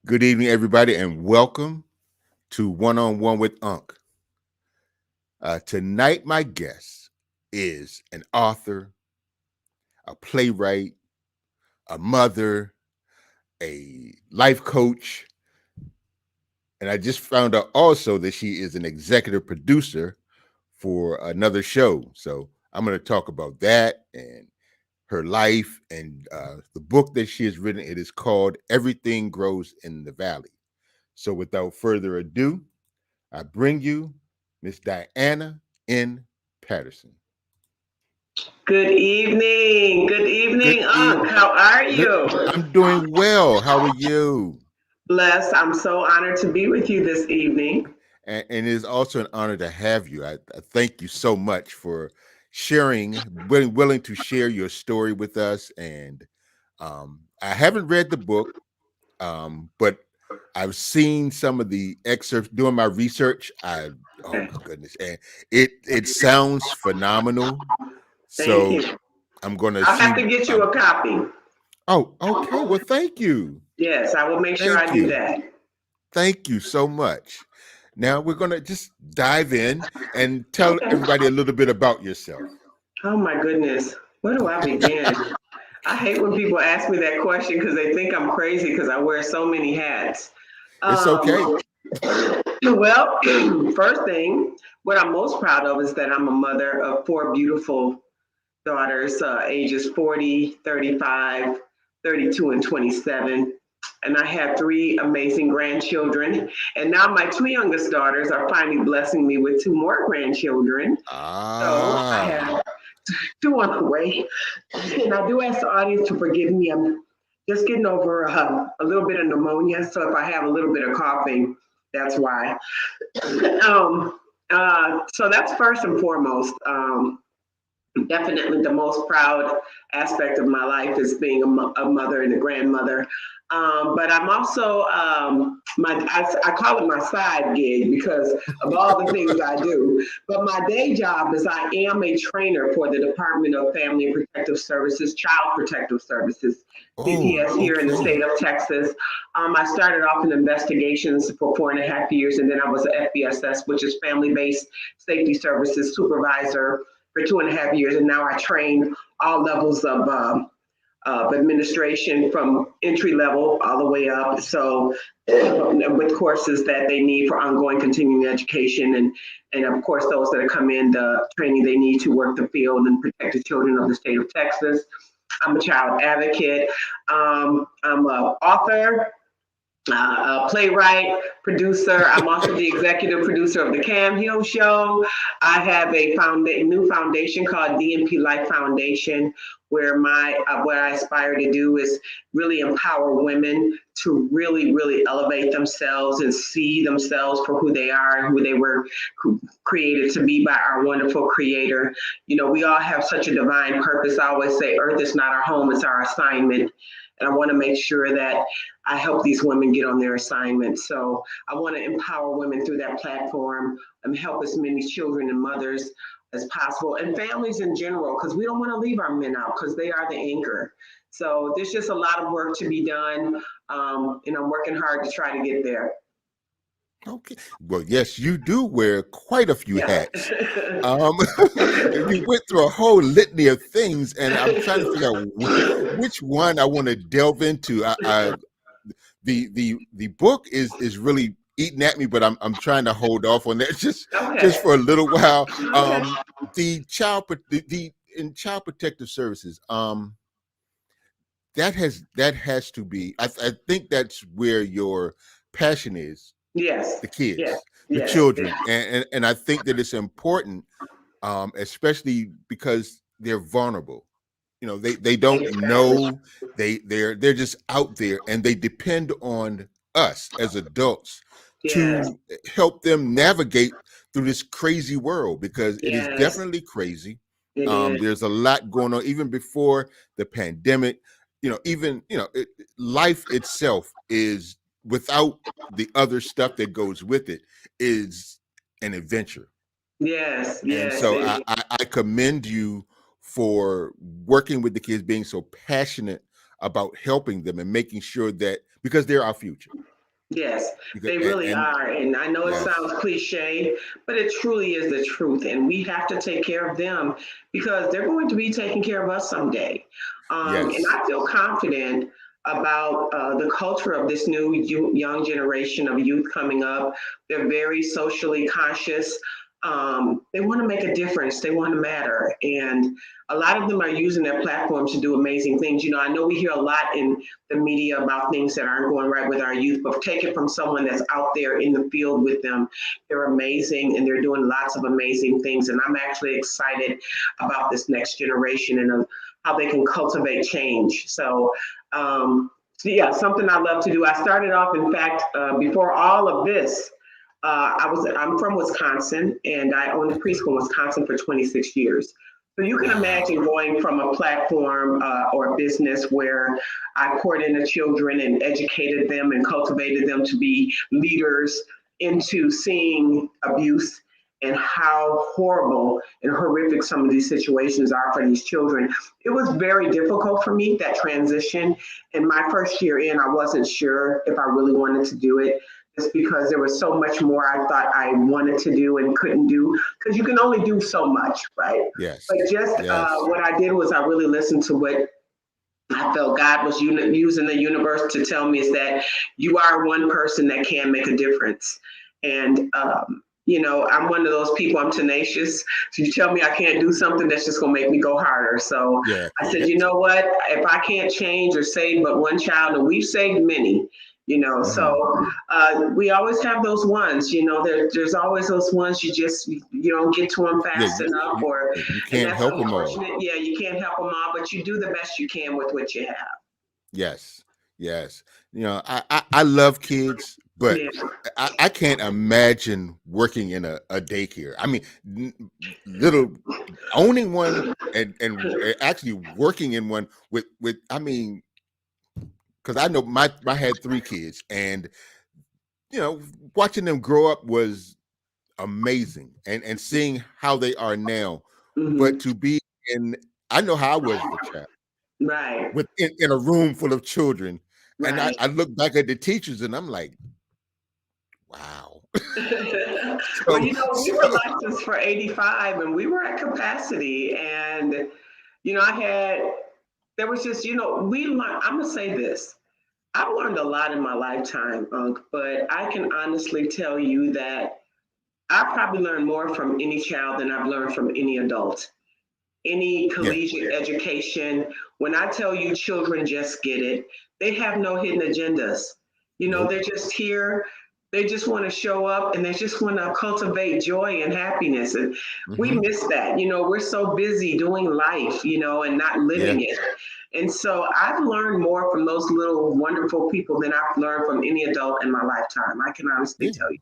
Good evening, everybody, and welcome to One on One with Unc. Tonight, my guest is an author, a playwright, a mother, a life coach, and I just found out also that she is an executive producer for another show. So I'm going to talk about that and her life and the book that she has written. It is called Everything Grows in the Valley. So without further ado, I bring you Miss Diana N. Patterson. Good evening. Good Good evening, Unc. evening. How are Good. you? I'm doing well. How are you? Blessed. I'm so honored to be with you this evening. And it is also an honor to have you. I thank you so much for sharing, willing to share your story with us. And I haven't read the book, but I've seen some of the excerpts doing my research. Oh Okay. my goodness, and it sounds phenomenal. Thank So you. I'm gonna I'll have see. to get you a copy. Oh, okay. Well, thank you, Yes, I will make sure I thank do you, that. thank you so much. Now we're gonna just dive in and tell Okay. everybody a little bit about yourself. Oh my goodness. Where do I begin? I hate when people ask me that question because they think I'm crazy because I wear so many hats. It's okay. Um, well, first thing, what I'm most proud of is that I'm a mother of four beautiful daughters, ages 40, 35, 32, and 27. And I have three amazing grandchildren. And now my two youngest daughters are finally blessing me with two more grandchildren. So I Ah, have two on the way. And I do ask the audience to forgive me. I'm just getting over a little bit of pneumonia. So if I have a little bit of coughing, that's why. um, so that's first and foremost. Definitely the most proud aspect of my life is being a mother and a grandmother. But I'm also I call it my side gig because of all the things I do. But my day job is I am a trainer for the Department of Family and Protective Services, Child Protective Services, oh, DPS here in the okay. state of Texas. I started off in investigations for 4.5 years, and then I was an FBSS, which is Family Based Safety Services Supervisor for 2.5 years, and now I train all levels of administration from entry level all the way up. So, with courses that they need for ongoing continuing education, and of course those that come in the training they need to work the field and protect the children of the state of Texas. I'm a child advocate. I'm an author, a playwright, producer. I'm also the executive producer of the Cam Hill Show. I have a new foundation called Dnp Life Foundation, where my what I aspire to do is really empower women to really elevate themselves and see themselves for who they are and who they were created to be by our wonderful Creator. You know, we all have such a divine purpose. I always say, Earth is not our home; it's our assignment. And I want to make sure that I help these women get on their assignments. So I want to empower women through that platform and help as many children and mothers as possible and families in general, because we don't want to leave our men out because they are the anchor. So there's just a lot of work to be done. And I'm working hard to try to get there. Okay. Well, yes, you do wear quite a few Yeah. hats. Um, you went through a whole litany of things, and I'm trying to figure out which one I want to delve into. The book is really eating at me, but I'm trying to hold off on that just Okay. for a little while. Okay. The in child protective services, that has to be. I think that's where your passion is, Yes. the Yes. kids, the Yes. children, and I think that it's important, especially because they're vulnerable. They don't Exactly. know, they're just out there, and they depend on us as adults Yes. to help them navigate through this crazy world, because it is Yes. definitely crazy. It is. There's a lot going on even before the pandemic. Even life itself is, without the other stuff that goes with it, is an adventure. Yes. And Yes. so I commend you for working with the kids, being so passionate about helping them and making sure that, because they're our future. Yes, Because they really and are. And I know it yes, sounds cliche, but it truly is the truth. And we have to take care of them because they're going to be taking care of us someday. And yes, I feel confident about the culture of this new young generation of youth coming up. They're very socially conscious. They want to make a difference, they want to matter. And a lot of them are using their platforms to do amazing things. I know we hear a lot in the media about things that aren't going right with our youth, but take it from someone that's out there in the field with them. They're amazing and they're doing lots of amazing things. And I'm actually excited about this next generation and how they can cultivate change. So yeah, something I love to do. I started off, in fact, before all of this. I'm from Wisconsin, and I owned a preschool in Wisconsin for 26 years. So you can imagine wow, going from a platform or a business where I poured into children and educated them and cultivated them to be leaders into seeing abuse and how horrible and horrific some of these situations are for these children. It was very difficult for me, that transition. In my first year in, I wasn't sure if I really wanted to do it just because there was so much more I thought I wanted to do and couldn't do because you can only do so much, right? yes, But just yes, what I did was I really listened to what I felt God was using the universe to tell me is that you are one person that can make a difference. And I'm one of those people, I'm tenacious. So you tell me I can't do something, that's just going to make me go harder. So yeah, I said, you yes. know what? If I can't change or save but one child, and we've saved many, Hmm. we always have those ones, there's always those ones you don't get to them Yeah, fast enough, you and can't that's help them all. unfortunate. Yeah, you can't help them all, but you do the best you can with what you have. Yes, yes. I love kids, but Yeah. I can't imagine working in a daycare. I mean, little owning one and actually working in one with. I mean, because I know my had three kids, and watching them grow up was amazing, and seeing how they are now. But Hmm. to be in, I know how I was as a child Right. in a room full of children. And I, Right. I look back at the teachers and I'm like, wow. Well, so, we were so licensed for 85 and we were at capacity. And, I had, there was just, we learned, I'm going to say this. I've learned a lot in my lifetime, Unc, but I can honestly tell you that I probably learned more from any child than I've learned from any adult, any yeah, collegiate education. When I tell you children just get it, they have no hidden agendas. nope. They're just here. They just want to show up and they just want to cultivate joy and happiness. And we Hmm. miss that. We're so busy doing life, and not Yeah, living it. And so I've learned more from those little wonderful people than I've learned from any adult in my lifetime. I can honestly yeah, tell you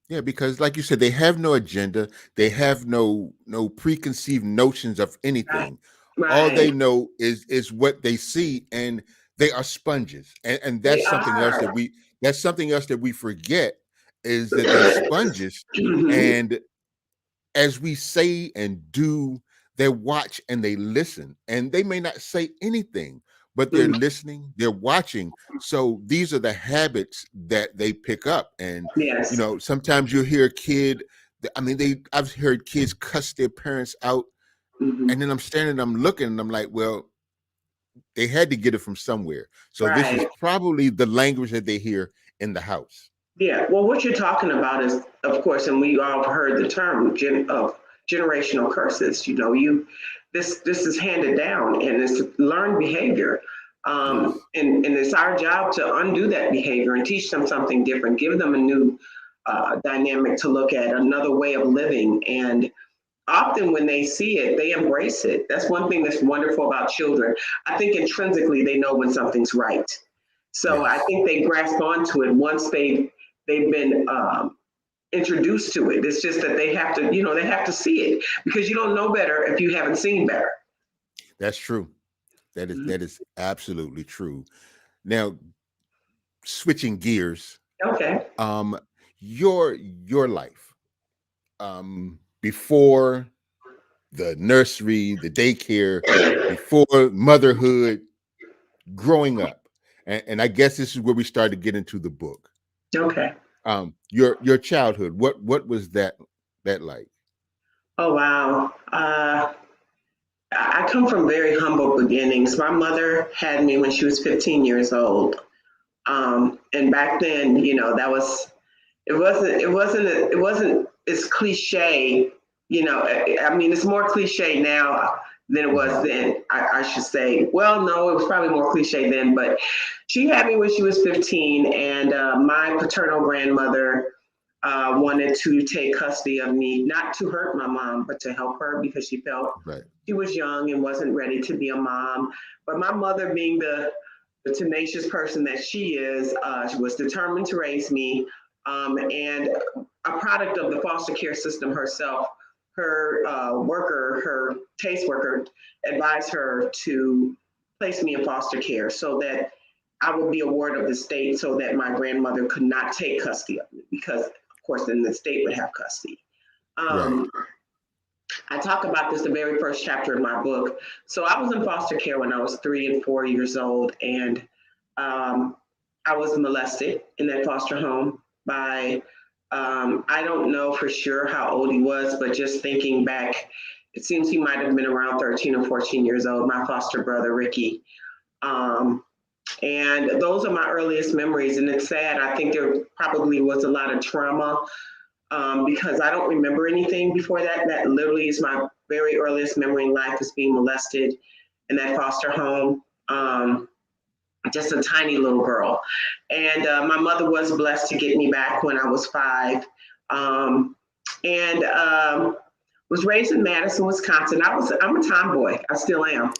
yeah. Because, like you said, they have no agenda. They have no preconceived notions of that. anything. All Right. they know is what they see, and they are sponges. And They that's something else are. that we forget is that they're sponges, Mhm. and as we say and do, they watch and they listen, and they may not say anything, but they're Mhm. listening, they're watching. So these are the habits that they pick up. And Yes. sometimes you'll hear a kid. I mean, I've heard kids cuss their parents out, Mhm. and then I'm standing, I'm looking, and I'm like, well, they had to get it from somewhere. So this is Right. probably the language that they hear in the house. Yeah. Well, what you're talking about is, of course, and we all have heard the term of generational curses. This is handed down, and it's learned behavior. Yes. And it's our job to undo that behavior and teach them something different, give them a new dynamic to look at, another way of living. And often when they see it, they embrace it. That's one thing that's wonderful about children. I think intrinsically they know when something's right. So I Yes. think they grasp onto it once they've been introduced to it. It's just that they have to see it because you don't know better if you haven't seen better. That's true. That is absolutely true. Now, switching gears, Okay. um, your life, before the nursery, the daycare, before motherhood, growing up, and I guess this is where we start to get into the book. Okay. Your childhood, what was that like? Oh, wow. I come from very humble beginnings. My mother had me when she was 15 years old. And back then, that was, it wasn't as cliche, I mean, it's more cliche now than it was Mhm. then, I should say. Well, no, it was probably more cliche then, but she had me when she was 15, and my paternal grandmother wanted to take custody of me, not to hurt my mom, but to help her because she felt Right. she was young and wasn't ready to be a mom. But my mother, being the tenacious person that she was determined to raise me, and a product of the foster care system herself. Her her caseworker, advised her to place me in foster care so that I would be a ward of the state so that my grandmother could not take custody of me because, of course, then the state would have custody. Right. Um, I talk about this the very first chapter in my book. So I was in foster care when I was 3 and 4 years old, and um, I was molested in that foster home by, I don't know for sure how old he was, but just thinking back, it seems he might have been around 13 or 14 years old, my foster brother, Ricky. Um, and those are my earliest memories. And it's sad. I think there probably was a lot of trauma because I don't remember anything before that. That literally is my very earliest memory in life is being molested in that foster home. Just a tiny little girl. And my mother was blessed to get me back when I was 5. Um, and was raised in Madison, Wisconsin. I'm a tomboy. I still am.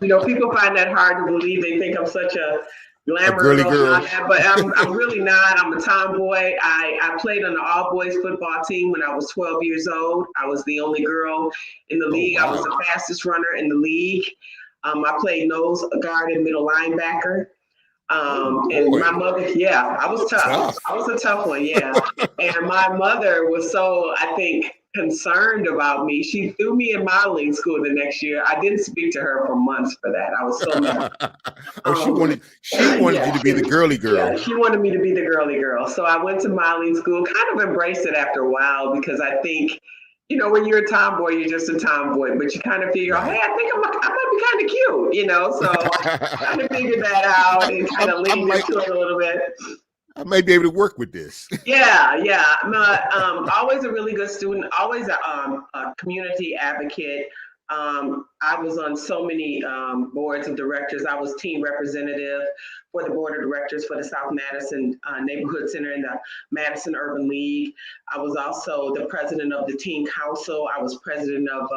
People find that hard to believe. They think I'm such a A glamour girly girl and all girl. that, but I'm really not. I'm a tomboy. I played on the all boys football team when I was 12 years old. I was the only girl in the Oh league. I was wow. the fastest runner in the league. I played nose guard and middle linebacker. Oh And boy. my mother, yeah, I was tough. Tough. I was a tough one, yeah. And my mother was so, I think, concerned about me. She threw me in modeling school the next year. I didn't speak to her for months for that. I was so mad. Oh, Um, she wanted you yeah, to be the girly girl. she wanted me to be the girly girl. So I went to modeling school, kind of embraced it after a while because I think, when you're a tomboy, you're just a tomboy, but you kind of figure out, hey, Right. I might be kind of cute. So kind of figured that out and kind of I leaned might into it a little bit. I might be able to work with this. Yeah, yeah. I'm always a really good student, always a community advocate. I was on so many boards of directors. I was team representative for the board of directors for the South Madison Neighborhood Center and the Madison Urban League. I was also the president of the teen council. I was president of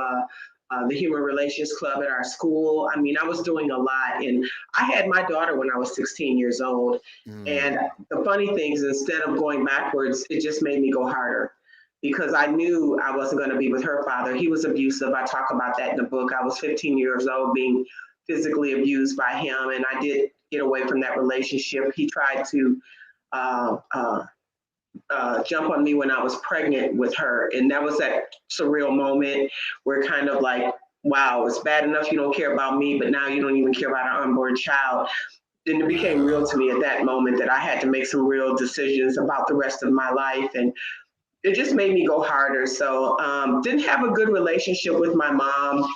the Human Relations Club at our school. I mean, I was doing a lot. And I had my daughter when I was 16 years old. And Mm, the funny thing is, instead of going backwards, it just made me go harder because I knew I wasn't going to be with her father. He was abusive. I talk about that in the book. I was 15 years old being physically abused by him, and I did get away from that relationship. He tried to uh, uh, jump on me when I was pregnant with her. And that was that surreal moment where kind of like, wow, it's bad enough you don't care about me, but now you don't even care about our unborn child. Then it became real wow. to me at that moment that I had to make some real decisions about the rest of my life. And it just made me go harder. So didn't have a good relationship with my mom.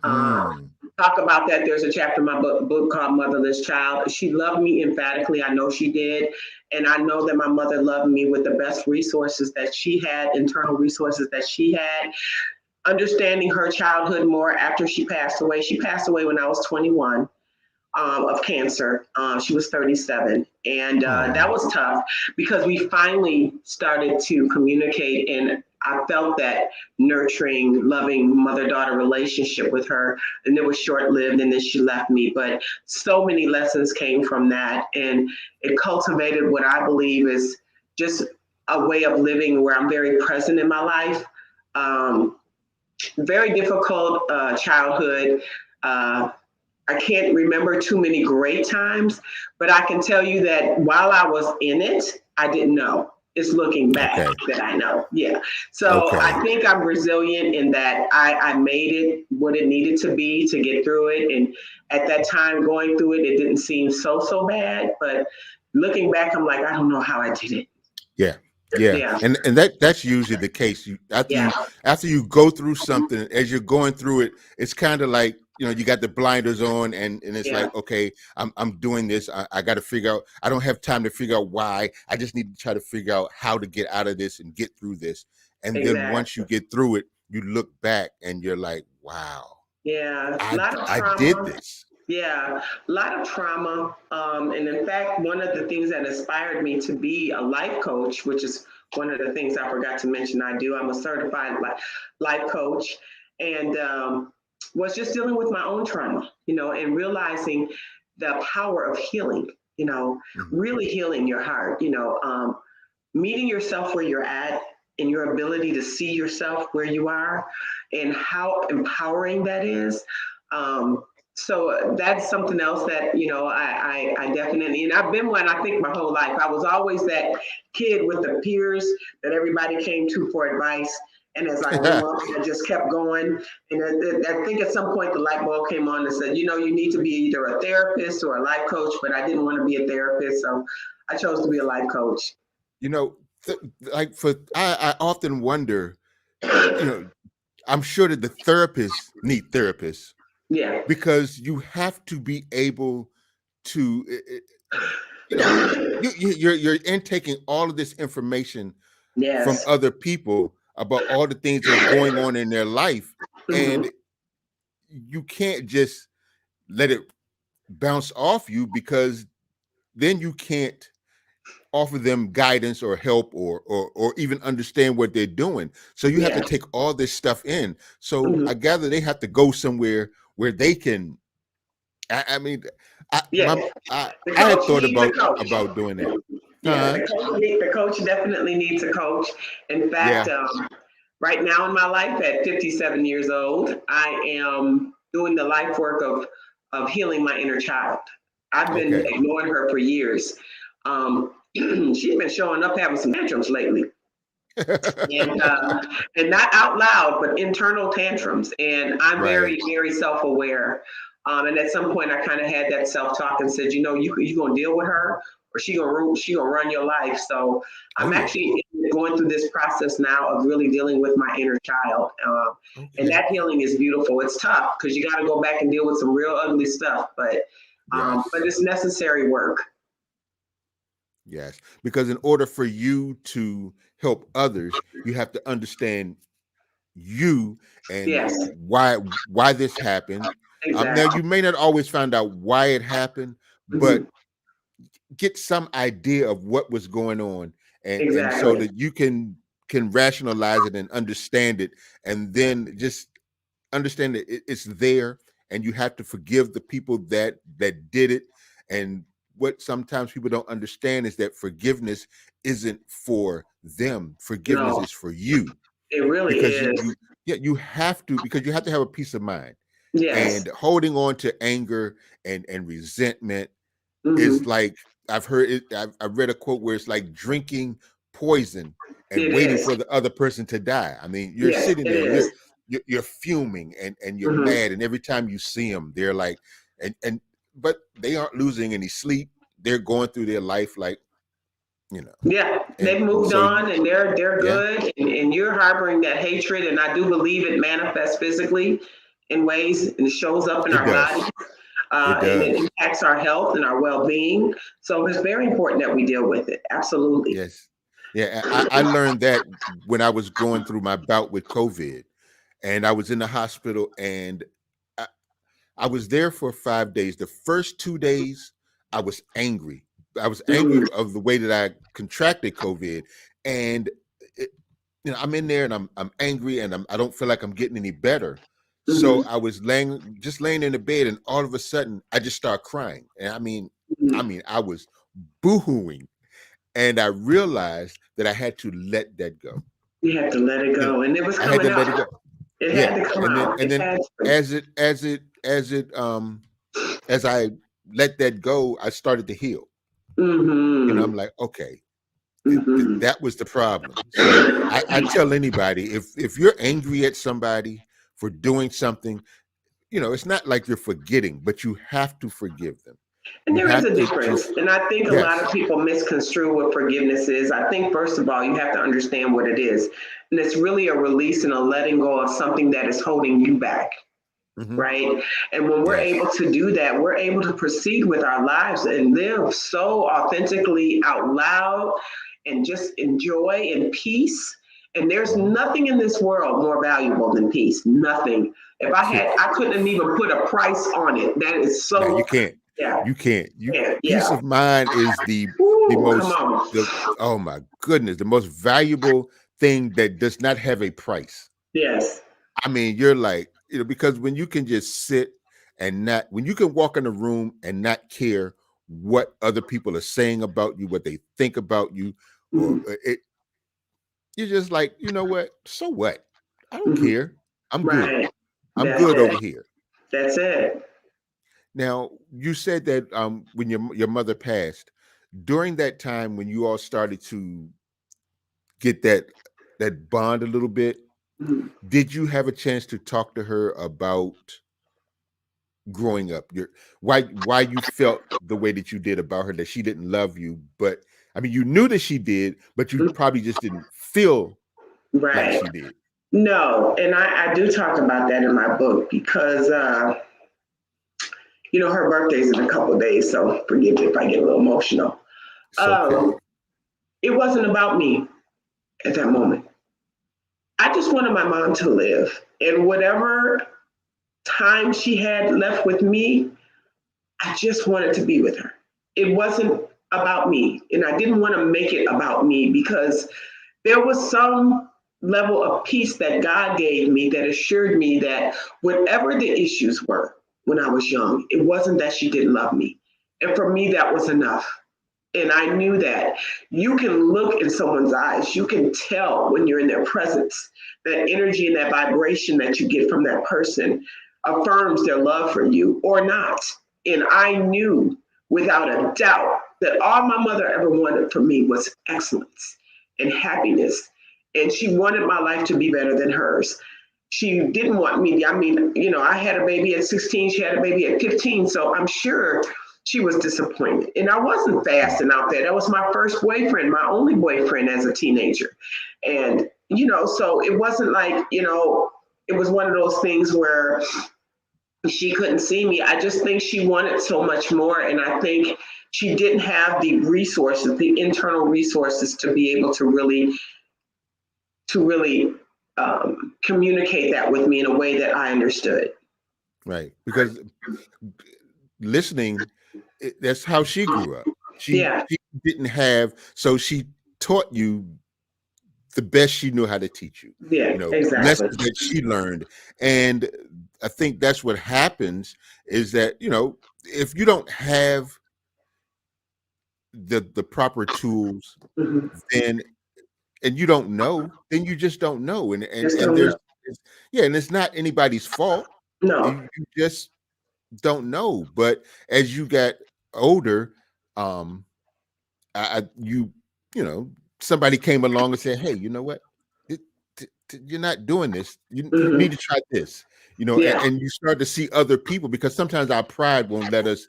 Mm, Talk about that. There's a chapter in my book called Motherless Child. She loved me emphatically. I know she did. And I know that my mother loved me with the best resources that she had, internal resources that she had. Understanding her childhood more after she passed away. She passed away when I was 21. Of cancer. She was 37. And that oh, was tough because we finally started to communicate, and I felt that nurturing, loving mother daughter relationship with her. And it was short lived, and then she left me. But so many lessons came from that. And it cultivated what I believe is just a way of living where I'm very present in my life. Um, Very difficult childhood. Uh, I can't remember too many great times, but I can tell you that while I was in it, I didn't know. It's looking back Okay. that I know. Yeah. So I Okay. think I'm resilient in that I made it what it needed to be to get through it. And at that time going through it, it didn't seem so bad. But looking back, I'm like, I don't know how I did it. Yeah. Yeah. Yeah. And that's usually the case. Yeah. After you go through something, as you're going through it, it's kind of like, you got the blinders on, and it's Yeah. like, okay, I'm doing this. I got to figure out, I don't have time to figure out why. I just need to try to figure out how to get out of this and get through this. And then once you Exactly. get through it, you look back and you're like, wow, Yeah. A I lot of I did trauma. this. Yeah, a lot of trauma. And in fact, one of the things that inspired me to be a life coach, which is one of the things I forgot to mention I do, I'm a certified life coach, and was just dealing with my own trauma, and realizing the power of healing, Mhm. really healing your heart, meeting yourself where you're at and your ability to see yourself where you are and how empowering that is. Um, so that's something else that I definitely, and I've been one, I think, my whole life. I was always that kid with the peers that everybody came to for advice, and as I grew up, I just kept going. And I think at some point the light bulb came on and said, you need to be either a therapist or a life coach. But I didn't want to be a therapist, so I chose to be a life coach. you know like, I often wonder, you know I'm sure that the therapists need therapists, Yeah. because you have to be able to, you know you're intaking all of this information from Yes. other people about all the things that are going on in their life, Hmm. and you can't just let it bounce off you, because then you can't offer them guidance or help, or even understand what they're doing. So you have to Yeah. take all this stuff in. So Hmm. I gather they have to go somewhere where they can. I mean, Yeah. The I had coach thought needs a coach. about doing that. Yeah, Huh? the coach definitely needs a coach. In fact, Yeah. right now in my life, at 57 years old, I am doing the life work of healing my inner child. I've been Okay. ignoring her for years. She's been showing up having some tantrums lately, and and not out loud, but internal tantrums. And I'm Right. very self aware. And at some point, I kind of had that self talk and said, you gonna deal with her, or she gonna run your life. So Oh I'm yeah. actually going through this process now of really dealing with my inner child. And Okay. that healing is beautiful. It's tough because you got to go back and deal with some real ugly stuff, but Yes. it's necessary work. Yes. Because in order for you to help others, you have to understand you, and Yes, why this happened. Now exactly. you may not always find out why it happened, Hmm. but get some idea of what was going on, and so Exactly. that you can rationalize it and understand it, and then just understand that it's there, and you have to forgive the people that did it. And what sometimes people don't understand is that forgiveness isn't for them. Forgiveness No, is for you, it really because you is. you yeah, you have to, because you have to have a peace of mind. Yes. And holding on to anger and resentment is Hmm. like, I've read a quote where it's like drinking poison and It waiting is. for the other person to die. I mean, you're Yes, sitting it there, is. you're fuming, and you're Hmm. mad, and every time you see them, they're like, and but they aren't losing any sleep. They're going through their life like, you know, Yeah, and they've moved so you, on and they're yeah, good, and you're harboring that hatred, and I do believe it manifests physically in ways and shows up in it our body, does, it and it does. impacts our health and our well-being. So it's very important that we deal with it. Absolutely. Yes. Yeah, I learned that when I was going through my bout with COVID, and I was in the hospital, and I, I was there for 5 days. The first 2 days, I was angry. I was angry Hmm. of the way that I contracted COVID, and it, I'm in there, and I'm angry, and I don't feel like I'm getting any better. So Hmm. I was laying in the bed, and all of a sudden, I just start crying, and Hmm. I was boohooing, and I realized that I had to let that go. You have to let it You know, go, and it was I had coming to out. let it go. It Yeah, had to come and then out. and It then had to. as I let that go, I started to heal. Hmm. I'm like, okay, Mm-hmm. That was the problem. So I tell anybody, if you're angry at somebody for doing something, it's not like you're forgetting, but you have to forgive them. And You there is have a to difference. just, And I think a lot yes. of people misconstrue what forgiveness is. I think, first of all, you have to understand what it is. And it's really a release and a letting go of something that is holding you back, Hmm. right? And when we're Yes. able to do that, we're able to proceed with our lives and live so authentically out loud and just enjoy in peace. And there's Hmm. nothing in this world more valuable than peace. Nothing. If I couldn't even put a price on it. That is No, you so, can't. yeah, You can't. You yeah, Peace yeah. of mind is the Ooh, come most on. the oh my goodness, the most valuable thing that does not have a price. Yes. I mean, you're like, because when you can just sit and not, when you can walk in a room and not care what other people are saying about you, what they think about you, or Mhm, you're just like, you know what? So what? I don't mhm. care. I'm good. Right. I'm That's good over it. here. That's it. Now, you said that when your mother passed, during that time when you all started to get that bond a little bit, Mhm, did you have a chance to talk to her about growing up, why you felt the way that you did about her, that she didn't love you, but I mean, you knew that she did, but you mhm. probably just didn't feel like Right. she did. No, and I do talk about that in my book because, her birthday's in a couple of days, so forgive me if I get a little emotional. It's okay. Um, it wasn't about me at that moment. I just wanted my mom to live. And whatever time she had left with me, I just wanted to be with her. It wasn't about me. And I didn't want to make it about me because there was some level of peace that God gave me that assured me that whatever the issues were when I was young, it wasn't that she didn't love me. And for me, that was enough. And I knew that you can look in someone's eyes, you can tell when you're in their presence, that energy and that vibration that you get from that person affirms their love for you or not. And I knew without a doubt that all my mother ever wanted for me was excellence and happiness. And she wanted my life to be better than hers. She didn't want me, I mean, I had a baby at 16, she had a baby at 15. So I'm sure she was disappointed. And I wasn't fast Mm. and out there. That was my first boyfriend, my only boyfriend as a teenager. And, so it wasn't like, it was one of those things where she couldn't see me. I just think she wanted so much more. And I think she didn't have the resources, the internal resources to be able to really communicate that with me in a way that I understood. Right, because listening, that's how she grew up. Yeah, She didn't have, so she taught you the best she knew how to teach you, yeah, exactly. lessons that she learned. And I think that's what happens, is that, if you don't have the proper tools, Hmm. then, and you don't know, then you just don't know. And Just don't know. yeah, and it's not anybody's fault. No. You just don't know. But as you got older, um, you somebody came along and said, "Hey, you know what? It- You're not doing this. You need Hmm. to try this." Yeah. And you start to see other people, because sometimes our pride won't let us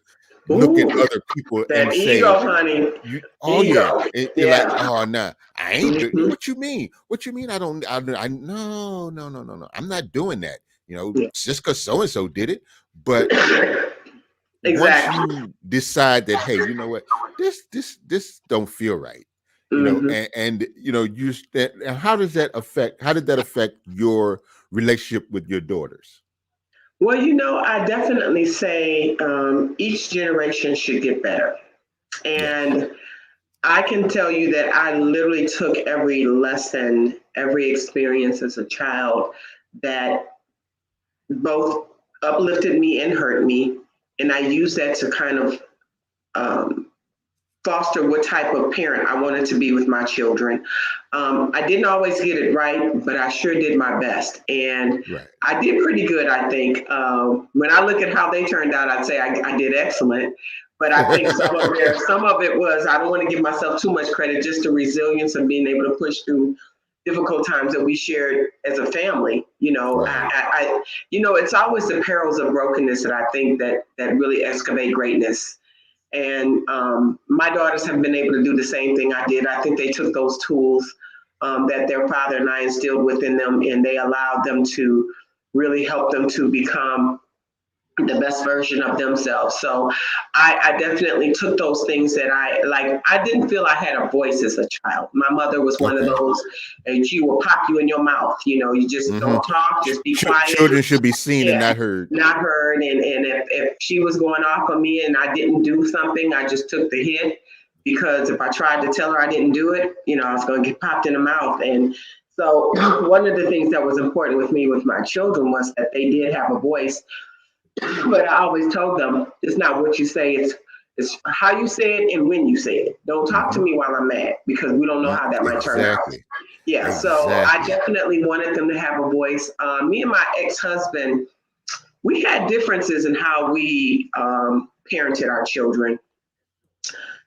look at Ooh, other people and that say, ego, honey. oh yeah, Ego. you're like, Yeah. oh nah, I ain't do. Hmm. What you mean? What you mean? I no, no, no, no, no. I'm not doing that. Yeah. Just because so and so did it. But once Exactly. you decide that, hey, you know what, this don't feel right, Hmm. and how did that affect your relationship with your daughters? Well, I definitely say each generation should get better. Yes. And I can tell you that I literally took every lesson, every experience as a child that both uplifted me and hurt me. And I used that to kind of um, foster what type of parent I wanted to be with my children. I didn't always get it right, but I sure did my best. And Right. I did pretty good, I think. When I look at how they turned out, I'd say I did excellent. But I think some of it was, I don't want to give myself too much credit, just the resilience of being able to push through difficult times that we shared as a family. Right. It's always the perils of brokenness that I think that really excavate greatness. And my daughters have been able to do the same thing I did. I think they took those tools that their father and I instilled within them, and they allowed them to really help them to become the best version of themselves. So I definitely took those things that I like. I didn't feel I had a voice as a child. My mother was one of Okay. those, and she will pop you in your mouth. You just Mm-hmm. don't talk, just be quiet. Children should be seen and Yeah, not heard. not heard. And if she was going off on me and I didn't do something, I just took the hit, because if I tried to tell her I didn't do it, I was going to get popped in the mouth. And so one of the things that was important with me with my children was that they did have a voice. But I always told them, it's not what you say, it's how you say it and when you say it. Don't talk to Mm-hmm. me while I'm mad, because we don't know how that might turn out. Exactly. Yeah, so I definitely wanted them to have a voice. Me and my ex-husband, we had differences in how we parented our children.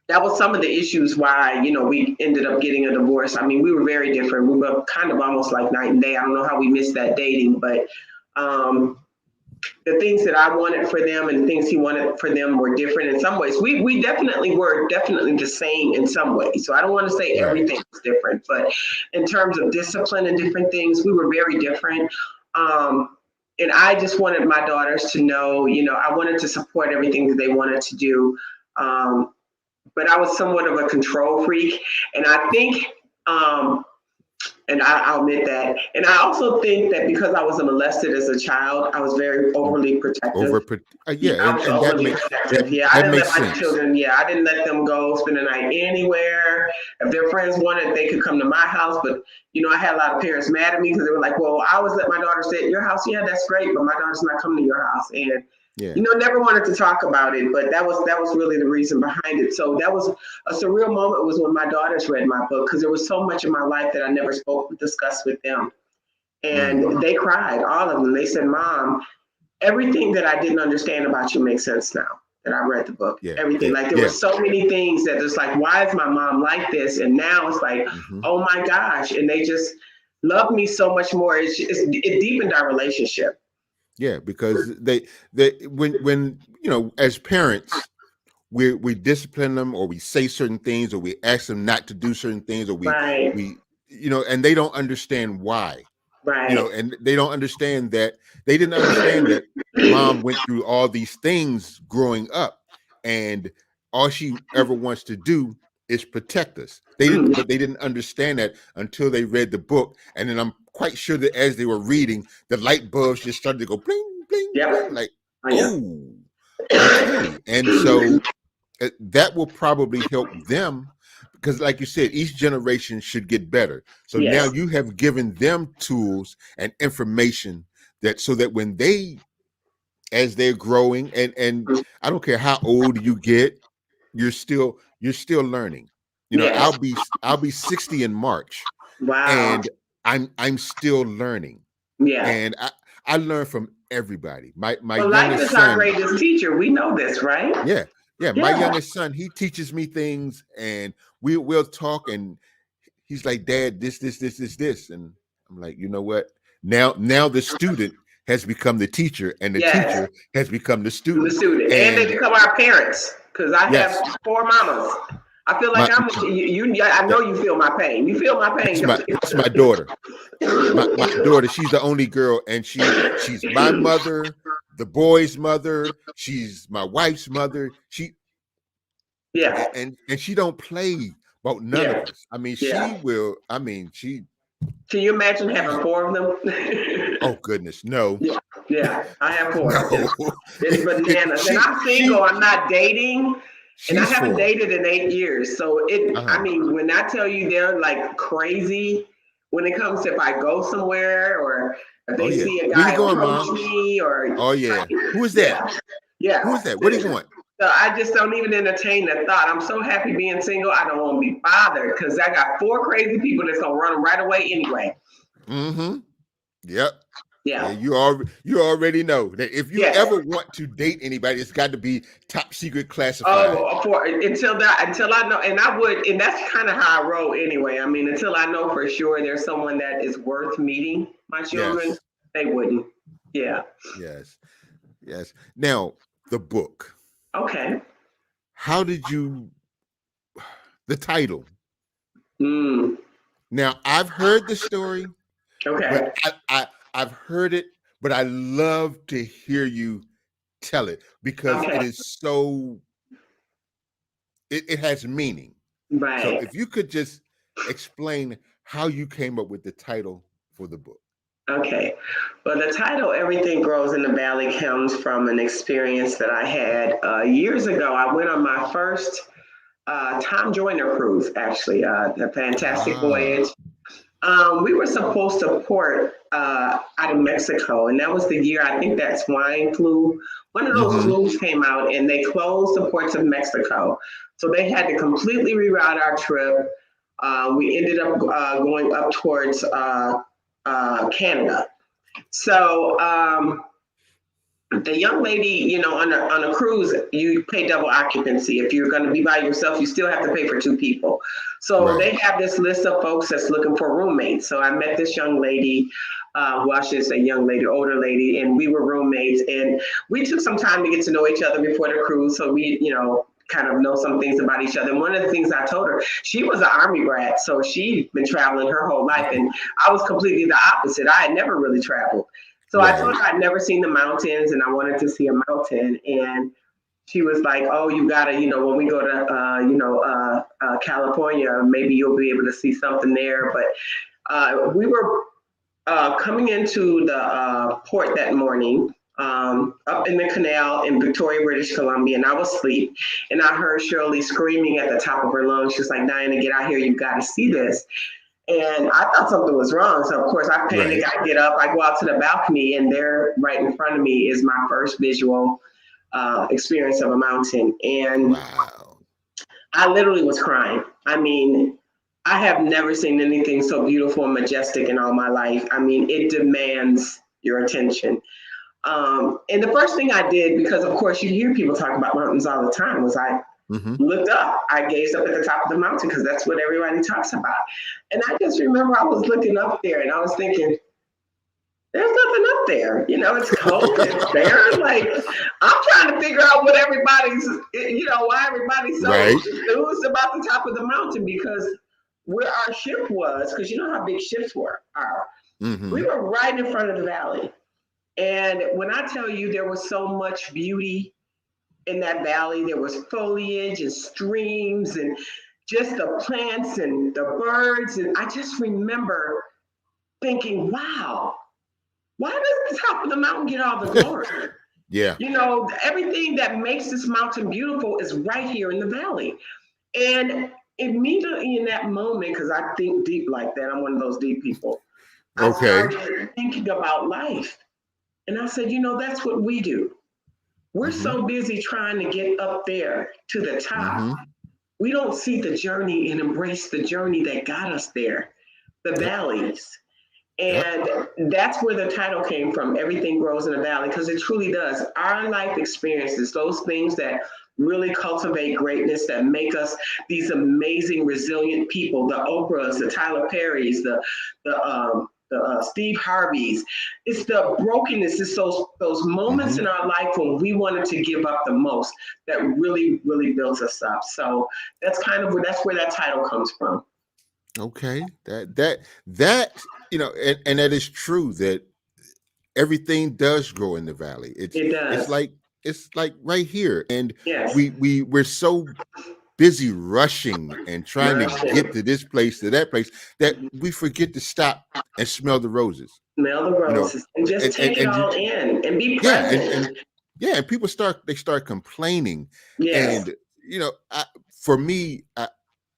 That was some of the issues why, we ended up getting a divorce. I mean, we were very different. We were kind of almost like night and day. I don't know how we missed that dating, but the things that I wanted for them and the things he wanted for them were different in some ways. We definitely were definitely the same in some ways. So I don't want to say everything was different, but in terms of discipline and different things, we were very different. And I just wanted my daughters to know, I wanted to support everything that they wanted to do. But I was somewhat of a control freak. And I think, and I'll admit that. And I also think that because I was molested as a child, I was very overly protective. Yeah, and that makes protective. Yeah, I that didn't makes let my sense. children. Yeah, I didn't let them go spend the night anywhere. If their friends wanted, they could come to my house. But I had a lot of parents mad at me because they were like, "Well, I always let my daughter stay at your house. Yeah, that's great, but my daughter's not coming to your house." And Yeah. never wanted to talk about it, but that was really the reason behind it. So that was a surreal moment, was when my daughters read my book, because there was so much in my life that I never discussed with them. And they cried, all of them. They said, "Mom, everything that I didn't understand about you makes sense now that I read the book." Yeah. Everything. Like there were so many things that it's like, why is my mom like this? And now it's like, oh my gosh. And they just love me so much more. It deepened our relationship. Yeah, because they when as parents, we discipline them, or we say certain things, or we ask them not to do certain things, or we and they don't understand why. Right. And they don't understand that they didn't understand that mom went through all these things growing up, and all she ever wants to do is protect us. But they didn't understand that until they read the book. And then I'm quite sure that as they were reading, the light bulbs just started to go bling, bling, bling, like, oh, okay. And so that will probably help them, because like you said, each generation should get better. So now you have given them tools and information so that when as they're growing, and I don't care how old you get, you're still learning. Yes. I'll be 60 in March, Wow. and I'm still learning. Yeah. And I learn from everybody. My Well, life youngest is our son, greatest teacher. We know this, right? yeah, my youngest son, he teaches me things, and we'll talk, and he's like, "Dad, this," and I'm like, you know what? Now the student has become the teacher, and the teacher has become the The student. student, and they And become our parents. Because I yes, have 4 mamas. I feel like my I know you feel my pain. You feel my pain. that's my daughter. My daughter, she's the only girl, and she's my mother, the boy's mother. She's my wife's mother. Yeah. And she don't play about none of us. I mean, she will. I mean, she. Can you imagine having 4 of them? Oh goodness, no. Yeah, I have 4. No. It's bananas. And I'm single. I'm not dating. And I She's haven't 4. dated in 8 years. So I mean, when I tell you they're like crazy when it comes to if I go somewhere, or if they see a Where you guy going, approach Mom? me, or Oh yeah. Who is that? yeah. Who is that? What do you want? So I just don't even entertain the thought. I'm so happy being single. I don't want to be bothered, because I got 4 crazy people that's gonna run them right away anyway. Yep. Yeah, Yeah. you already know that if you Yes. ever want to date anybody, it's got to be top secret classified. Oh, for until I know, and I would, and that's kind of how I roll anyway. I mean, until I know for sure there's someone that is worth meeting my children, Yes, they wouldn't. Yeah. yes, yes. Now, the book. Okay. How did you the title? Mm. Now, I've heard the story, but Okay. I've heard it, but I love to hear you tell it because Okay. it is so it has meaning. So Right. if you could just explain how you came up with the title for the book. Okay. Well, the title "Everything Grows in the Valley" comes from an experience that I had years ago. I went on my first Tom Joyner cruise, actually, a fantastic Ah. voyage. We were supposed to port out of Mexico, and that was the year I think that swine flu, one of those Mm-hmm. flus came out, and they closed the ports of Mexico. So they had to completely reroute our trip. We ended up going up towards Canada. So the young lady, on a cruise, you pay double occupancy. If you're going to be by yourself, you still have to pay for two people. So Right. they have this list of folks that's looking for roommates. So I met this young lady, well, I should say young lady, older lady, and we were roommates. And we took some time to get to know each other before the cruise. So we, kind of know some things about each other. And one of the things I told her, she was an Army brat, so she'd been traveling her whole life. And I was completely the opposite. I had never really traveled. So I told Right. her I'd never seen the mountains and I wanted to see a mountain. And she was like, "Oh, you gotta, when we go to, California, maybe you'll be able to see something there." But we were coming into the port that morning, up in the canal in Victoria, British Columbia, and I was asleep. And I heard Shirley screaming at the top of her lungs. She's like, "Diana, get out here! You got to see this." And I thought something was wrong. So, of course, I panic. Right. I get up, I go out to the balcony, and there, right in front of me, is my first visual experience of a mountain. And Wow. I literally was crying. I mean, I have never seen anything so beautiful and majestic in all my life. I mean, it demands your attention. And the first thing I did, because of course you hear people talk about mountains all the time, was I Mm-hmm. looked up. I gazed up at the top of the mountain because that's what everybody talks about. And I just remember I was looking up there and I was thinking, there's nothing up there. It's cold, it's barren. Like, I'm trying to figure out what why everybody's so Right. enthused about the top of the mountain because where our ship was, because you know how big ships are. We Mm-hmm. were right in front of the valley. And when I tell you there was so much beauty in that valley. There was foliage and streams and just the plants and the birds. And I just remember thinking, wow, why does the top of the mountain get all the glory? Yeah. Everything that makes this mountain beautiful is right here in the valley. And immediately in that moment, because I think deep like that, I'm one of those deep people, I Okay. started thinking about life. And I said, that's what we do. We're Mm-hmm. so busy trying to get up there to the top. Mm-hmm. We don't see the journey and embrace the journey that got us there, the Yep. valleys. Yep. And that's where the title came from, Everything Grows in a Valley, because it truly does. Our life experiences, those things that really cultivate greatness, that make us these amazing, resilient people, the Oprahs, the Tyler Perrys, the Steve Harveys. It's the brokenness. It's those moments Mm-hmm. in our life when we wanted to give up the most that really, really builds us up. So that's where that title comes from. Okay. That and that is true that everything does grow in the valley. It It's does. like it's like right here. And Yes. we're so busy rushing and trying to get Russian. to this place to that place that we forget to stop and smell the roses. Smell the You know, roses and just take it and all in and be yeah, present. and people start complaining. Yes. And for me,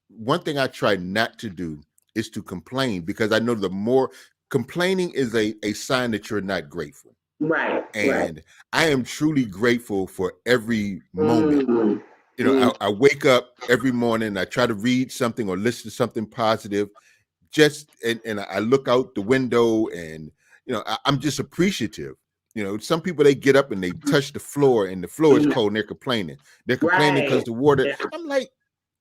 one thing I try not to do is to complain, because I know the more complaining is a sign that you're not grateful. Right. Right. And I am truly grateful for every moment. Mm, mm, I wake up every morning, I try to read something or listen to something positive, and I look out the window, and I'm just appreciative. Some people, they get up and they touch the floor and the floor is cold and they're complaining. They're complaining because Right. the water. Yeah. I'm like,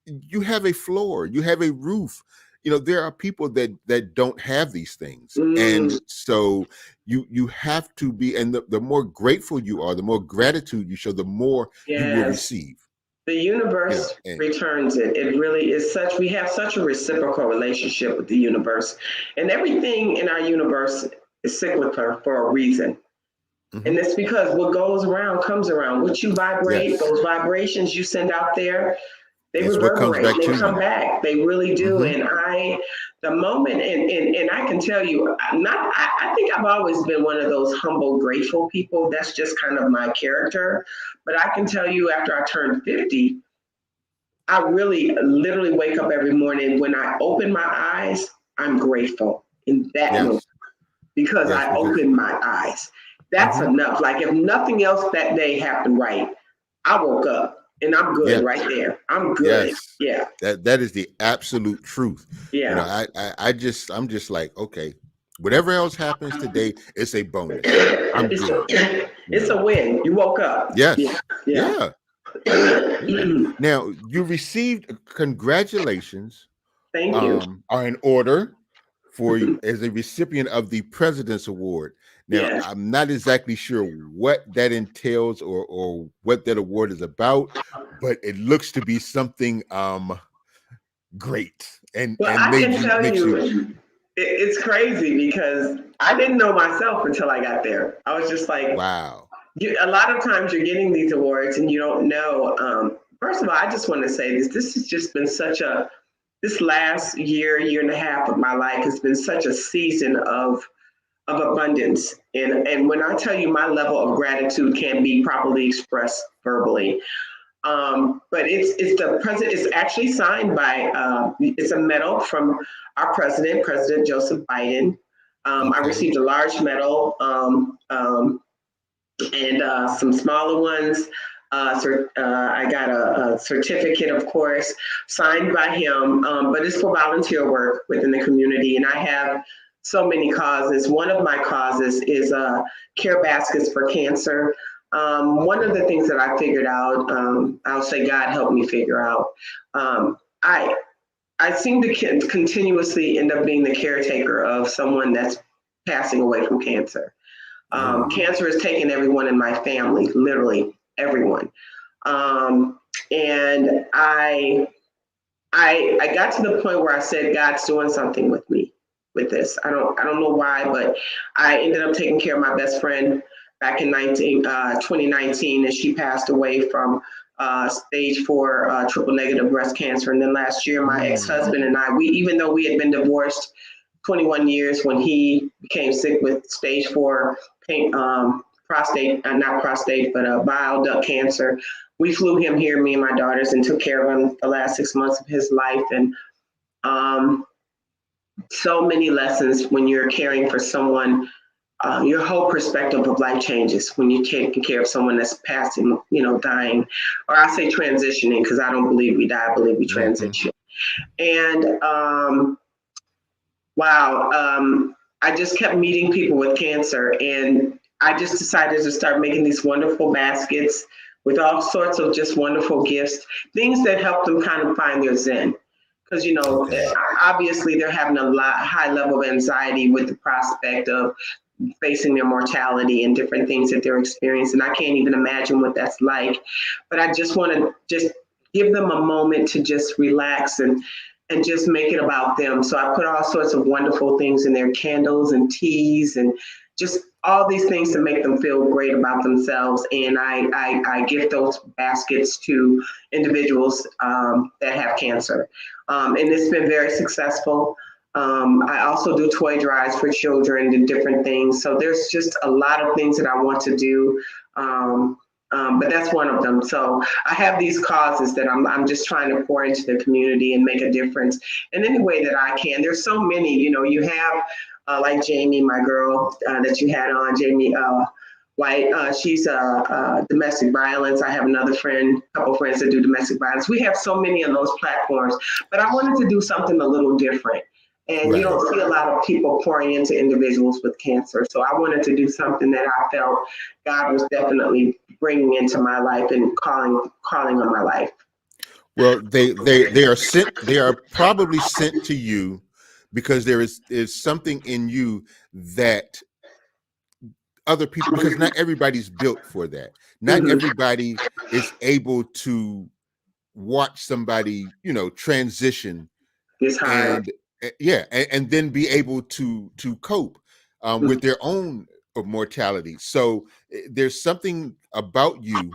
you have a floor, you have a roof. There are people that don't have these things, Mm, and so you have to be. And the more grateful you are, the more gratitude you show, the more you will yes. receive. The universe And returns it. It really is we have such a reciprocal relationship with the universe. And everything in our universe is cyclical for a reason. And mhm. it's because what goes around comes around. What you vibrate, Yes, those vibrations you send out there, they it's what comes reverberate, back they to come you. back. They really do. Hmm. And the moment, and I can tell you, I think I've always been one of those humble, grateful people. That's just kind of my character. But I can tell you, after I turned 50, I really literally wake up every morning. When I open my eyes, I'm grateful in that moment Yes, because yes, I because opened my eyes. That's hmm enough. Like if nothing else that day happened right, I woke up and I'm good yeah, right there. I'm good. yes, Yeah. that is the absolute truth. Yeah. I'm just like, okay, whatever else happens today, it's a bonus. I'm It's good. it's You a know. win. You woke up. Yeah. Yes. Yeah. Yeah. Yeah. Now you received congratulations Thank you. are in order for you as a recipient of the President's Award. Now, Yes. I'm not exactly sure what that entails or what that award is about, but it looks to be something great Well, and I made can you tell makes you you, it's crazy because I didn't know myself until I got there. I was just like, wow. a lot of times you're getting these awards and you don't know. First of all, I just want to say this. This has just been this last year and a half of my life has been such a season of abundance. And when I tell you my level of gratitude can't be properly expressed verbally. But it's the president. It's actually signed by. It's a medal from our president, President Joseph Biden. I Okay. received a large medal and some smaller ones. I got a certificate, of course, signed by him, but it's for volunteer work within the community. And I have so many causes. One of my causes is care baskets for cancer. One of the things that I figured out, I'll say God helped me figure out. Um, I I seem to continuously end up being the caretaker of someone that's passing away from cancer. Oh. Cancer has taken everyone in my family, literally everyone. Um, and I got to the point where I said, God's doing something with me with this. I don't know why, but I ended up taking care of my best friend back in 2019, and she passed away from stage 4 triple negative breast cancer. And then last year, my Mm. ex-husband and I, we even though we had been divorced 21 years, when he became sick with stage 4 pain, prostate, not prostate, but bile duct cancer. We flew him here, me and my daughters, and took care of him the last 6 months of his life. And um, so many lessons when you're caring for someone. Your whole perspective of life changes when you're taking care of someone that's passing, dying, or I say transitioning, because I don't believe we die, I believe we Hmm. transition. And wow, I just kept meeting people with cancer, and I just decided to start making these wonderful baskets with all sorts of just wonderful gifts, things that help them kind of find their zen. Because Okay. obviously they're having a high level of anxiety with the prospect of facing their mortality and different things that they're experiencing. I can't even imagine what that's like. But I just want to just give them a moment to just relax and just make it about them. So I put all sorts of wonderful things in there, candles and teas and just all these things to make them feel great about themselves. And I give those baskets to individuals that have cancer. And it's been very successful. I also do toy drives for children and different things. So there's just a lot of things that I want to do. But that's one of them. So I have these causes that I'm just trying to pour into the community and make a difference in any way that I can. There's so many, you have like Jamie, my girl that you had on, Jamie White. She's domestic violence. I have another friend, a couple friends that do domestic violence. We have so many of those platforms, but I wanted to do something a little different. And you Right. don't see a lot of people pouring into individuals with cancer. So I wanted to do something that I felt God was definitely bringing into my life and calling on my life. Well, they are sent. They are probably sent to you because there is something in you that other people, because not everybody's built for that. Not Hmm. everybody is able to watch somebody, transition It's hard. and yeah, and then be able to cope with their own mortality. So there's something about you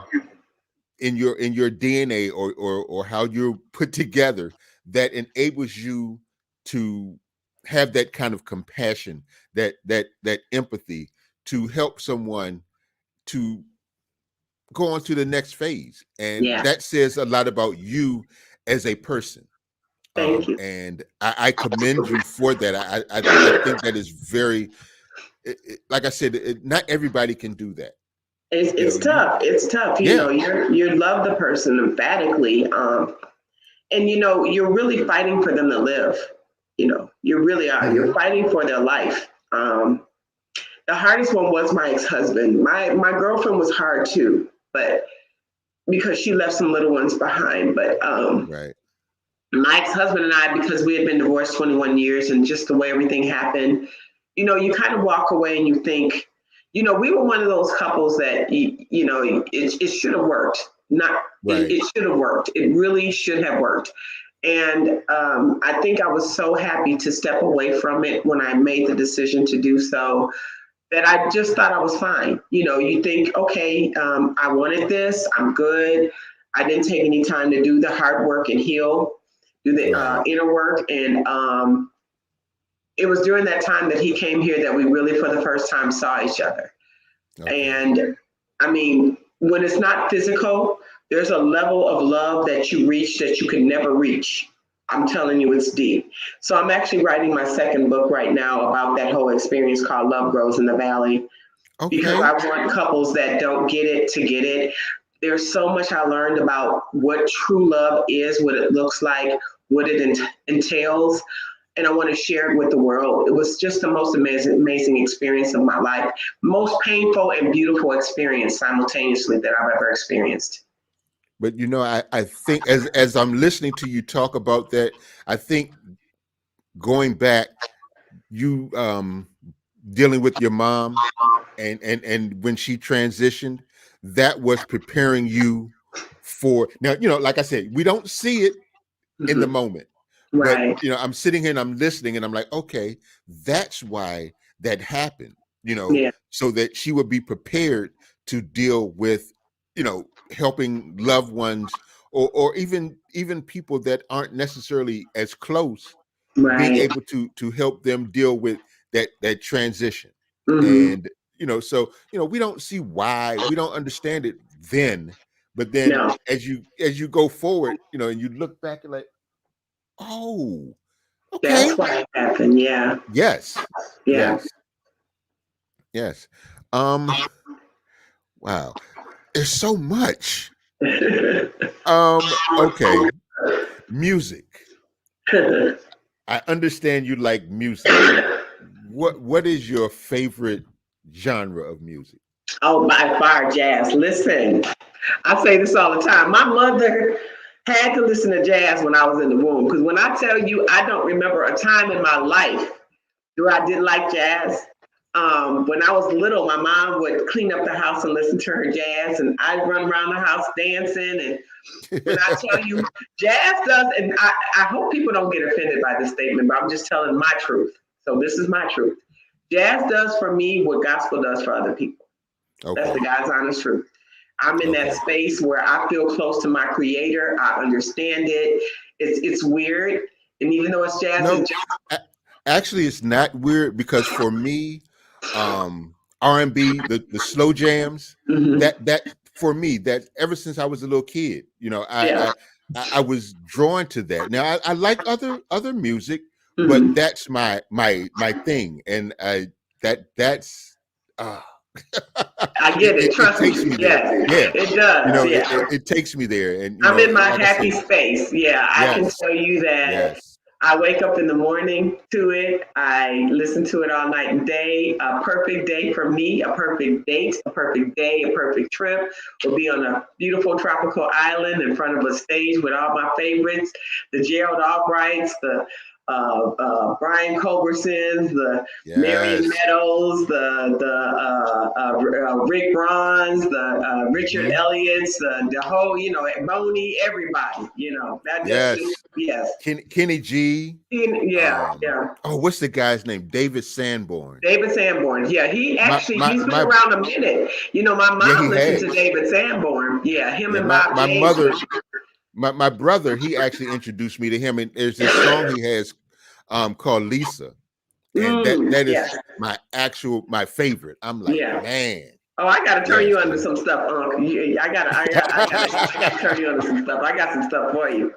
in your DNA or how you're put together that enables you to have that kind of compassion, that empathy to help someone to go on to the next phase. And Yeah. that says a lot about you as a person. Thank you. And I commend you for that. I think that is very, like I said, not everybody can do that. It's You, tough. It's tough. yeah. You love the person emphatically, and you're really fighting for them to live. You really are. You're Mhm. fighting for their life. The hardest one was my ex-husband. My girlfriend was hard too, but because she left some little ones behind. But Right. my ex-husband and I, because we had been divorced 21 years and just the way everything happened, you kind of walk away and you think, we were one of those couples that, it should have worked. Not, Right. it should have worked. It really should have worked. And I think I was so happy to step away from it when I made the decision to do so that I just thought I was fine. You think, okay, I wanted this, I'm good. I didn't take any time to do the hard work and heal, do the Right. inner work. And it was during that time that he came here that we really, for the first time, saw each other. Okay. And I mean, when it's not physical, there's a level of love that you reach that you can never reach. I'm telling you, it's deep. So I'm actually writing my second book right now about that whole experience called Love Grows in the Valley, because I Okay. want couples that don't get it to get it. There's so much I learned about what true love is, what it looks like, what it entails, and I want to share it with the world. It was just the most amazing experience of my life, most painful and beautiful experience simultaneously that I've ever experienced. But I think as I'm listening to you talk about that, I think going back, you dealing with your mom and when she transitioned, that was preparing you for now, like I said, we don't see it in the Mhm. moment. But Right. I'm sitting here and I'm listening and I'm like, okay, that's why that happened, Yeah. so that she would be prepared to deal with, helping loved ones or even people that aren't necessarily as close, being Right. able to help them deal with that transition. Hmm. And so we don't see why, we don't understand it then, but then No, as you go forward, and you look back and like, oh, that's okay. why it happened. Yeah. Yes. Yeah. Yes. Yes. Um, wow. There's so much. Okay. Music. I understand you like music. What is your favorite genre of music? Oh, by far, jazz. Listen, I say this all the time. My mother had to listen to jazz when I was in the womb, because when I tell you, I don't remember a time in my life where I didn't like jazz. When I was little, my mom would clean up the house and listen to her jazz, and I'd run around the house dancing. And when I tell you, jazz does, and I hope people don't get offended by this statement, but I'm just telling my truth. So this is my truth. Jazz does for me what gospel does for other people. That's the Okay. God's honest truth. I'm in that Okay. space where I feel close to my creator. I understand it. It's weird. And even though it's jazz, No, a- actually, it's not weird because for me, R&B, the slow jams, mm-hmm. that for me, that ever since I was a little kid, Yeah. I was drawn to that. Now I like other music, but Mm-hmm. that's my thing, and that's uh, I get it. it Trust me. takes me there. Yes, Yeah, it does. Yeah. it takes me there, and I'm in my like I happy said, space. Yeah, I can yes, tell you that yes. I wake up in the morning to it. I listen to it all night and day. A perfect day for me, a perfect date, a perfect day, a perfect trip will be on a beautiful tropical island in front of a stage with all my favorites, the Gerald Albrights, the Brian Culbersons, the Marion Yes. Meadows, Rick Bronze, the Richard Hmm. Elliott's, the whole, Boney, everybody, that's just, Yes. yes. Kenny G. Yeah, yeah. Oh, what's the guy's name? David Sanborn. David Sanborn. Yeah, he's been My around a minute. My Yeah, mom he listened to has. David Sanborn. Yeah, him Yeah, and my Bob my James. mother, my brother, he actually introduced me to him, and there's this song he has called Lisa, and that Yeah, is my favorite. I'm like, yeah. man, Oh, I gotta turn yes, you onto man. some stuff, Unc. I gotta turn you onto some stuff. I got some stuff for you.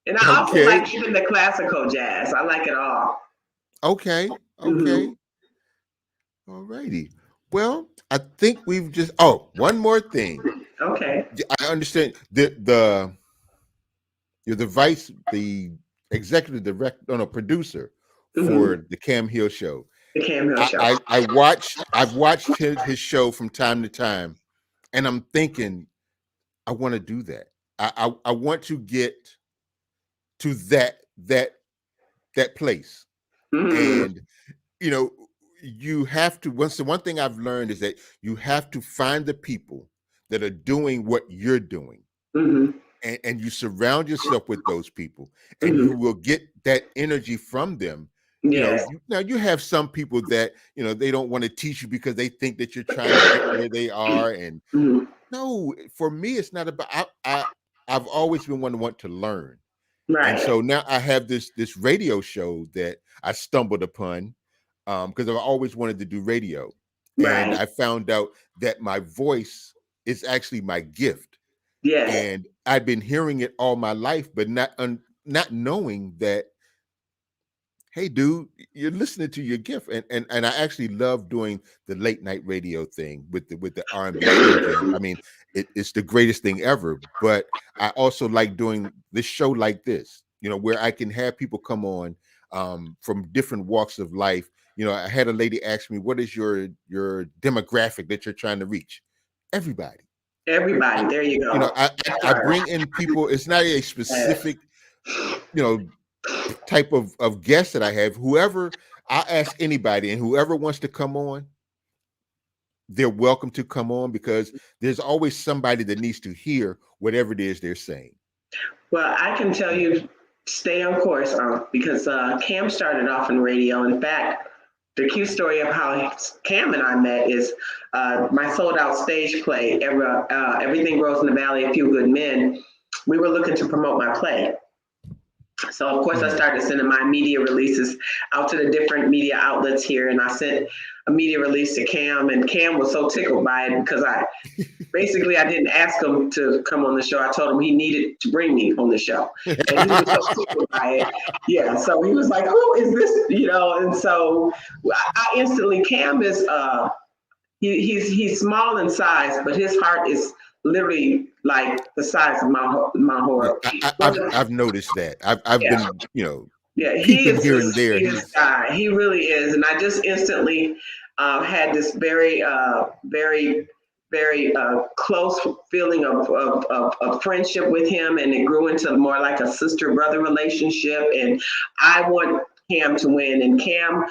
And I also Okay, like even the classical jazz. I like it all. okay, Hmm. okay. All righty. Well, I think we've just. One more thing. Okay. I understand you're the executive director, no, producer Hmm. for the Cam Hill show. The Cam Hill Show. I've watched his show from time to time, and I'm thinking I want to do that. I want to get to that place. Hmm. And you know, you have to once the one thing I've learned is that you have to find the people that are doing what you're doing, Hmm. and you surround yourself with those people, and Hmm. you will get that energy from them. Yes. Now you have some people that they don't want to teach you because they think that you're trying to get where they are. And Hmm. no, for me it's not about. I've always been one to want to learn. And Right. so now I have this radio show that I stumbled upon, because I've always wanted to do radio, and Right. I found out that my voice is actually my gift, Yes. and I've been hearing it all my life, but not knowing that, hey, dude, you're listening to your gift. And I actually love doing the late night radio thing with the R&B slow jam. I mean, it's the greatest thing ever. But I also like doing this show like this, where I can have people come on, from different walks of life. I had a lady ask me, what is your demographic that you're trying to reach? Everybody. I, Everybody. There you go. That I part. bring in people. It's not a Yes. specific, you know type of guest that I have. Whoever, I ask anybody, and whoever wants to come on, they're welcome to come on, because there's always somebody that needs to hear whatever it is they're saying. Well, I can tell Yeah. you, stay on course, because Cam started off in radio. In fact, the cute story of how Cam and I met is my sold out stage play, Everything Grows in the Valley of Few Good Men. We were looking to promote my play. So of course I Mhm. started sending my media releases out to the different media outlets here, and I sent a media release to Cam, and Cam was so tickled by it because I didn't ask him to come on the show. I told him he needed to bring me on the show, and he was so tickled by it. Yeah, so he was like, "Who is this?" And so I instantly, Cam is he's small in size, but his heart is literally like the size of Mount Yeah, Horeb. I've noticed that. I've Yeah, been, yeah, he peeping is here the and there. sweetest He's guy. He really is, and I just instantly had this very, very close feeling of friendship with him, and it grew into more like a sister brother relationship. And I want Cam to win, and Cam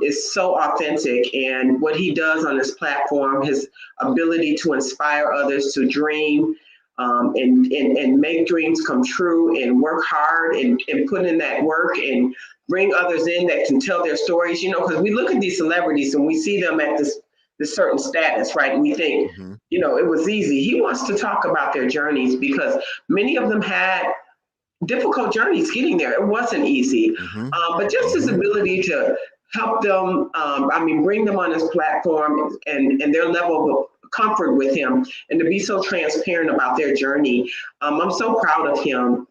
is so authentic, and what he does on this platform, his ability to inspire others to dream, and make dreams come true, and work hard, and put in that work, and bring others in that can tell their stories. Because we look at these celebrities and we see them at this certain status, right? And we think, Mhm, it was easy. He wants to talk about their journeys because many of them had difficult journeys getting there. It wasn't easy, mhm, but just his mhm. ability to help them, bring them on his platform, and their level of comfort with him, and to be so transparent about their journey. I'm so proud of him.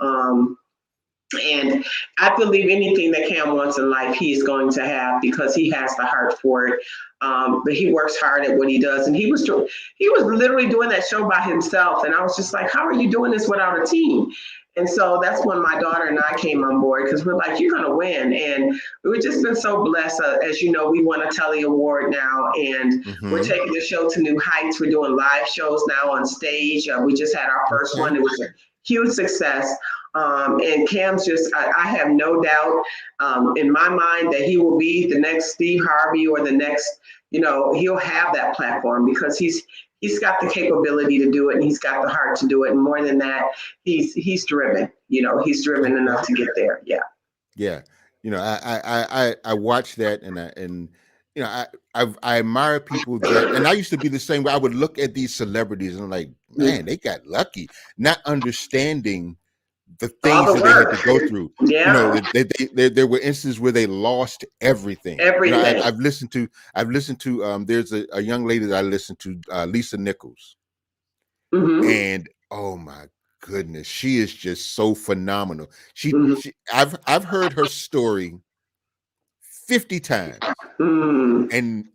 And I believe anything that Cam wants in life, he's going to have because he has the heart for it. But he works hard at what he does, and he was literally doing that show by himself. And I was just like, "How are you doing this without a team?" And so that's when my daughter and I came on board because we're like, you're going to win. And we've just been so blessed. As you know, we won a Telly Award now, and we're Mm-hmm. taking the show to new heights. We're doing live shows now on stage. We just had our first Okay. one. It was a huge success. And Cam's just, I have no doubt in my mind that he will be the next Steve Harvey or the next, he'll have that platform because he's got the capability to do it and he's got the heart to do it. And more than that, he's driven, he's driven enough Okay. to get there. Yeah. Yeah. I watch that, and I admire people that, and I used to be the same way. I would look at these celebrities and I'm like, man, they got lucky, not understanding the All things the that they had to work. go through. Yeah. There were instances where they lost everything. Everything. I've listened to there's a young lady that I listened to, Lisa Nichols, Mm-hmm. and oh my goodness, she is just so phenomenal. Mm-hmm. I've heard her story 50 times, Mm-hmm. and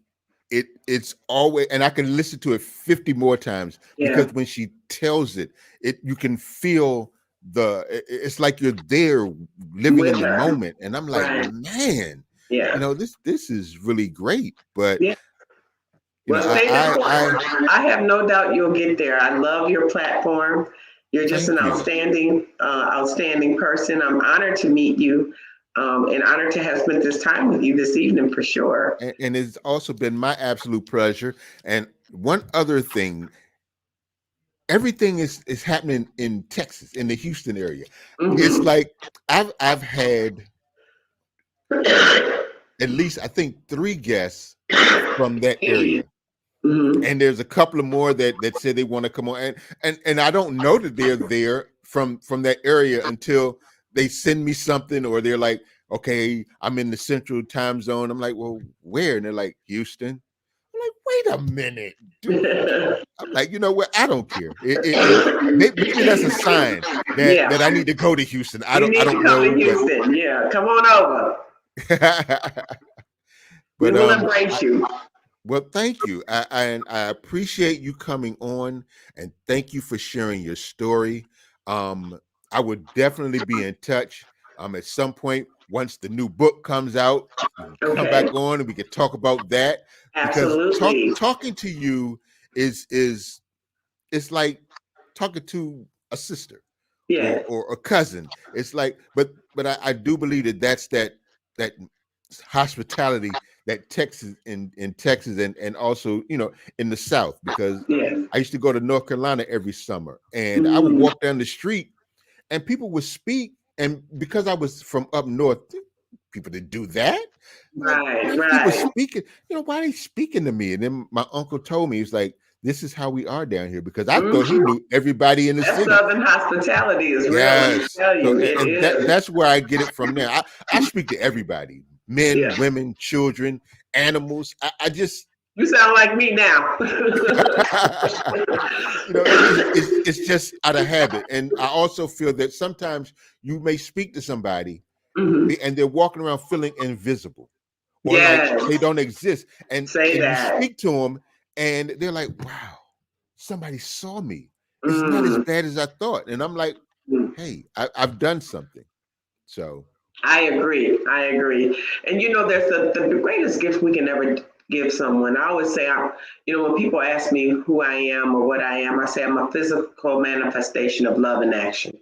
it's always, and I can listen to it 50 more times, Yeah. because when she tells it, you can feel it's like you're there living in With the her. moment, and I'm like, Right. man, Yeah. this is really great. But Yeah. Well, stay the course. I I have no doubt you'll get there. I love your platform. You're just an thank you. outstanding person. I'm honored to meet you, and honored to have spent this time with you this evening for sure. And it's also been my absolute pleasure. And one other thing, everything is happening in Texas, in the Houston area. It's Hmm. like I've had at least, I think, 3 guests from that area, Hmm. and there's a couple of more that said they want to come on, and I don't know that they're there from that area until they send me something, or they're like, okay, I'm in the central time zone. I'm like, well, where? And they're like, Houston. I'm like, wait a minute, dude. I'm like, you know what? I don't care. Maybe that's a sign Yeah, that I need to go to Houston. I you don't I need to don't come to know, but Houston. Yeah, come on over. We but will embrace you. well, thank you. I appreciate you coming on, and thank you for sharing your story. Um, I would definitely be in touch. At some point, once the new book comes out, you can come Okay, back on and we can talk about that, because absolutely. talking to you is it's like talking to a sister Yes, or a cousin. It's like, but I do believe that hospitality that Texas, in Texas, and also, in the South, because yes. I used to go to North Carolina every summer, and I would Mm, walk down the street and people would speak, and because I was from up north, people didn't do that. I'm like, right, why are people right. speaking? Why are they speaking to me? And then my uncle told me, he's like, this is how we are down here, because I thought he Hmm. knew everybody in the That city. Southern hospitality is real. Let me Yes. tell So, you, it and is. that's where I get it from there. I speak to everybody, men, Yeah, women, children, animals. I just, you sound like me now. it's just out of habit. And I also feel that sometimes you may speak to somebody, Hmm. and they're walking around feeling invisible, or like Yes, they don't exist. And say you that. speak to them, and they're like, wow, somebody saw me. It's not as Mm. bad as I thought. And I'm like, hey, I've done something. So, I agree. I agree. And there's the greatest gift we can ever give someone. I always say, when people ask me who I am or what I am, I say I'm a physical manifestation of love in action.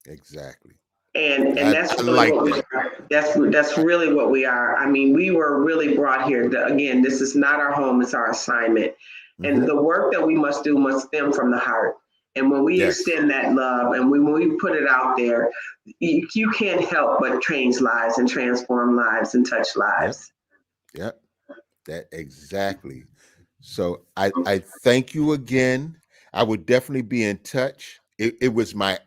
exactly. And that's I really like what we that. are. That's really what we are. I mean, we were really brought here. Again, this is not our home; it's our assignment. And Hmm. the work that we must do must stem from the heart. And when we Yes. extend that love, and when we put it out there, you can't help but change lives and transform lives and touch Yep. lives. Yep. That exactly. So I thank you again. I would definitely be in touch. It was my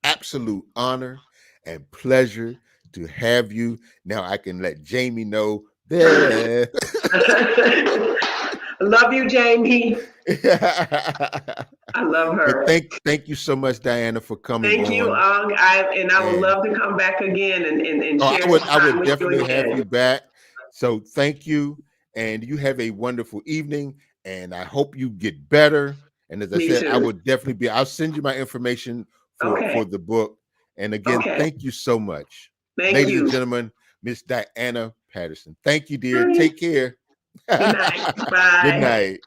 absolute honor and pleasure to have you. Now I can let Jamie know that. Love you, Jamie. I love But her. thank you so much, Diana, for coming Thank you, on. Ong. I would And love to come back again and oh, share some I time would with you definitely have again. you back. So thank you, and you have a wonderful evening. And I hope you get better. And as I Me said, I too. would definitely be. I'll send you my information for Okay. the book, And again, Okay. thank you so much. Thank Ladies and you. gentlemen, Miss Diana Patterson. Thank you, dear. Good Take care. night. Good Bye. night.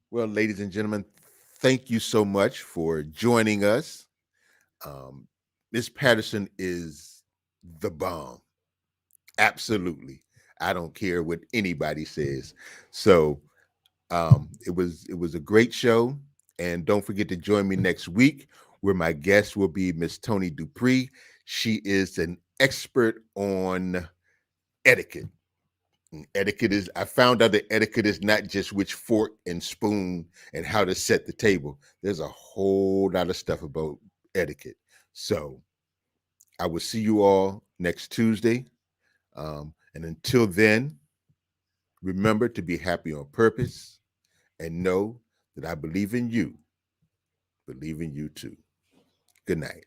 Well, ladies and gentlemen, thank you so much for joining us. Um, Miss Patterson is the bomb. Absolutely. I don't care what anybody says. So it was a great show. And don't forget to join me next week, where my guest will be Miss Tony Dupree. She is an expert on etiquette. And etiquette is, I found out that etiquette is not just which fork and spoon and how to set the table. There's a whole lot of stuff about etiquette. So I will see you all next Tuesday. And until then, remember to be happy on purpose and know that I believe in you, believe in you too. Good night.